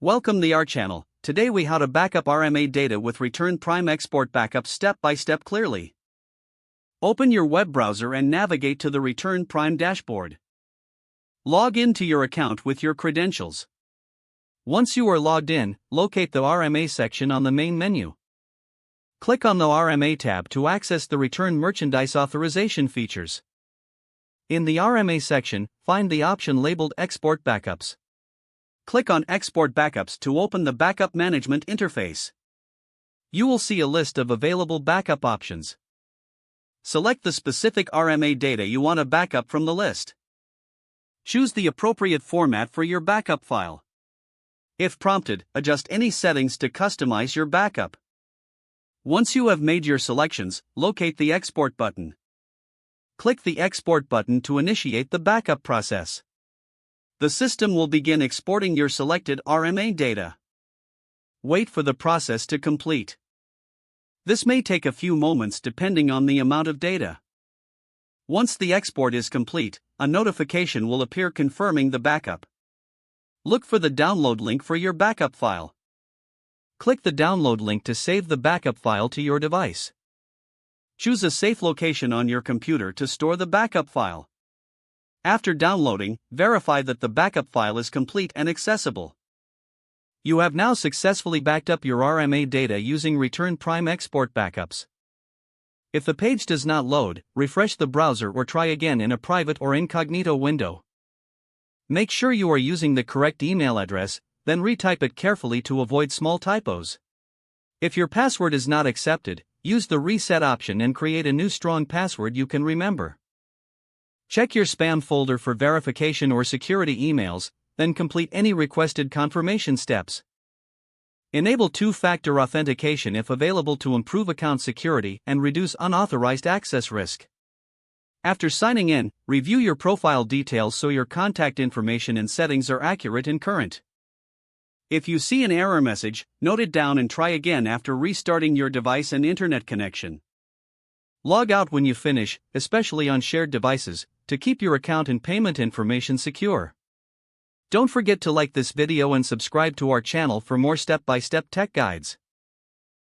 Welcome the R channel. Today we how to backup RMA data with Return Prime Export Backup step by step clearly. Open your web browser and navigate to the Return Prime dashboard. Log in to your account with your credentials. Once you are logged in, locate the RMA section on the main menu. Click on the RMA tab to access the Return Merchandise Authorization features. In the RMA section, find the option labeled Export Backups. Click on Export Backups to open the Backup Management interface. You will see a list of available backup options. Select the specific RMA data you want to backup from the list. Choose the appropriate format for your backup file. If prompted, adjust any settings to customize your backup. Once you have made your selections, locate the Export button. Click the Export button to initiate the backup process. The system will begin exporting your selected RMA data. Wait for the process to complete. This may take a few moments depending on the amount of data. Once the export is complete, a notification will appear confirming the backup. Look for the download link for your backup file. Click the download link to save the backup file to your device. Choose a safe location on your computer to store the backup file. After downloading, verify that the backup file is complete and accessible. You have now successfully backed up your RMA data using Return Prime Export Backups. If the page does not load, refresh the browser or try again in a private or incognito window. Make sure you are using the correct email address, then retype it carefully to avoid small typos. If your password is not accepted, use the reset option and create a new strong password you can remember. Check your spam folder for verification or security emails, then complete any requested confirmation steps. Enable two-factor authentication if available to improve account security and reduce unauthorized access risk. After signing in, review your profile details so your contact information and settings are accurate and current. If you see an error message, note it down and try again after restarting your device and internet connection. Log out when you finish, especially on shared devices, to keep your account and payment information secure. Don't forget to like this video and subscribe to our channel for more step-by-step tech guides.